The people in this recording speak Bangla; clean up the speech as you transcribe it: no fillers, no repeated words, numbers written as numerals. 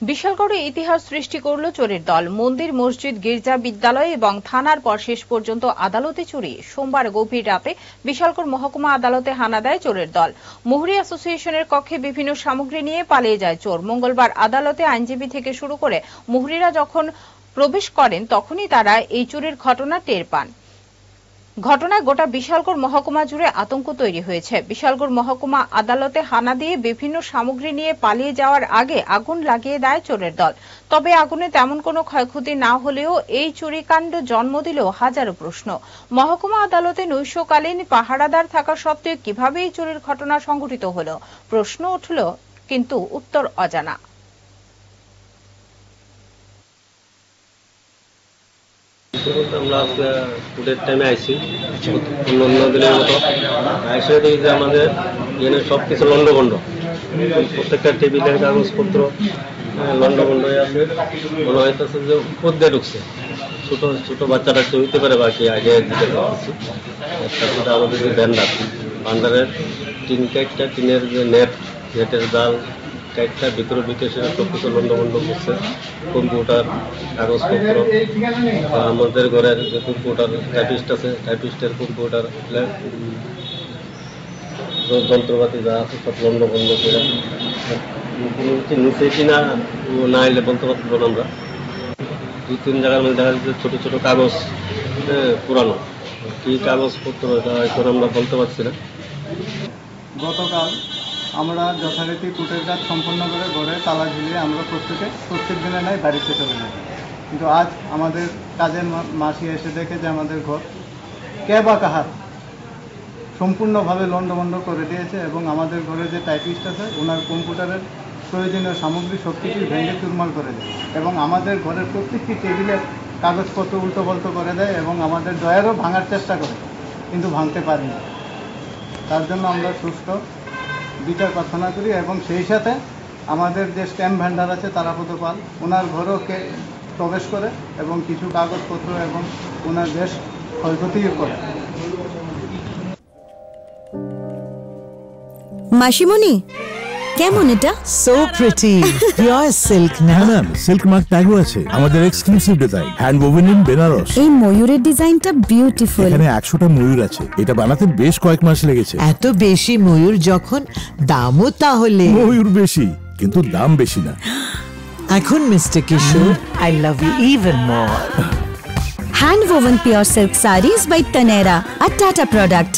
বিশালগড়ে ইতিহাস সৃষ্টি করল চোরের দল। মন্দির, মসজিদ, গির্জা, বিদ্যালয় এবং থানার পর শেষ পর্যন্ত আদালতে চুরি। সোমবার গভীর রাতে বিশালগড় মহকুমা আদালতে হানা দেয় চোরের দল। মুহুরী অ্যাসোসিয়েশনের কক্ষে বিভিন্ন সামগ্রী নিয়ে পালিয়ে যায় চোর। মঙ্গলবার আদালতে আইনজীবী থেকে শুরু করে মুহুরীরা যখন প্রবেশ করেন তখনই তারা এই চুরির ঘটনা টের পান। ঘটনায় গোটা বিশালগড় মহকুমা জুড়ে আতঙ্ক তৈরি হয়েছে। বিশালগড় মহকুমা আদালতে হানা দিয়ে বিভিন্ন সামগ্রী নিয়ে পালিয়ে যাওয়ার আগে আগুন লাগিয়ে দেয় চোরের দল। তবে আগুনে তেমন কোনো ক্ষয়ক্ষতি না হলেও এই চুরিকাণ্ড জন্ম দিল হাজারো প্রশ্ন। মহকুমা আদালতে নৈশকালীন পাহারাদার থাকা সত্ত্বেও কিভাবে এই চুরির ঘটনা সংঘটিত হলো প্রশ্ন উঠল, কিন্তু উত্তর অজানা। আমরা ফুডের টাইমে আইসি অন্য দিনের মতো এসে দেখি যে আমাদের এখানে সব কিছু লন্ডভন্ড, প্রত্যেকটা টেবিলের কাগজপত্র লন্ডভন্ড হয়ে আছে। মনে হইতেছে যে পদ্মে ঢুকছে, ছোটো ছোটো বাচ্চাটা হইতে পারে বাকি আগে দিতে পারতেছি। তারপরে আমাদের যে ভান্ডারের টিনের যে নেটের জাল কাইটটা ভিতরে ঢুকে সেটা সব কিছু লন্ডভন্ড করছে। কম্পিউটার, কাগজপত্র, আমাদের ঘরের যে কম্পিউটার টাইপিস্ট আছে, টাইপিস্টের কম্পিউটার, যন্ত্রপাতি যা আছে সব লন্ডভন্ড করে নিচে কিনা না এলে বলতে পারবো না। আমরা 2-3 জায়গার মধ্যে দেখা যাচ্ছে ছোটো ছোটো কাগজ পুরানো, কী কাগজপত্র এটা এখন আমরা বলতে পারছি না। গতকাল আমরা যথারীতি কুটের কাজ সম্পন্ন করে ঘরে তালা ঝুলিয়ে আমরা প্রত্যেক দিনে নাই বাড়িতে চলে যাই। কিন্তু আজ আমাদের কাজের মাসি এসে দেখে যে আমাদের ঘর কে বা কাহার সম্পূর্ণভাবে লন্ডভন্ড করে দিয়েছে এবং আমাদের ঘরে যে টাইপিস্ট আছে ওনার কম্পিউটারের প্রয়োজনীয় সামগ্রী সব কিছুই ভেঙে চুরমার করে দেয় এবং আমাদের ঘরের প্রত্যেকটি টেবিলের কাগজপত্র উল্টো করে দেয় এবং আমাদের ডয়ারও ভাঙার চেষ্টা করে, কিন্তু ভাঙতে পারিনি। তার জন্য আমরা সুষ্ঠু বিচার প্রার্থনা করি এবং সেই সাথে আমাদের যে স্ট্যাম্প ভেন্ডার আছে তারাপদ পাল, ওনার ঘরেও প্রবেশ করে এবং কিছু কাগজপত্র এবং ওনার বেশ ক্ষয়ক্ষতিও করে। মাসিমণি কেমন এটা? সো প্রিটি, পিওর সিল্ক না ম্যাম, সিল্ক মার্ক ট্যাগও আছে। আমাদের exclusive design, hand woven in Benaras. এই ময়ূরের ডিজাইনটা বিউটিফুল। এখানে 100টা ময়ূর আছে, এটা বানাতে বেশ কয়েক মাস লেগেছে। এত বেশি ময়ূর যখন, দামও তাহলে? ময়ূর বেশি কিন্তু দাম বেশি না। এখন mister Kishore, I love you even more. Hand woven pure silk saris by Taneira, a Tata product.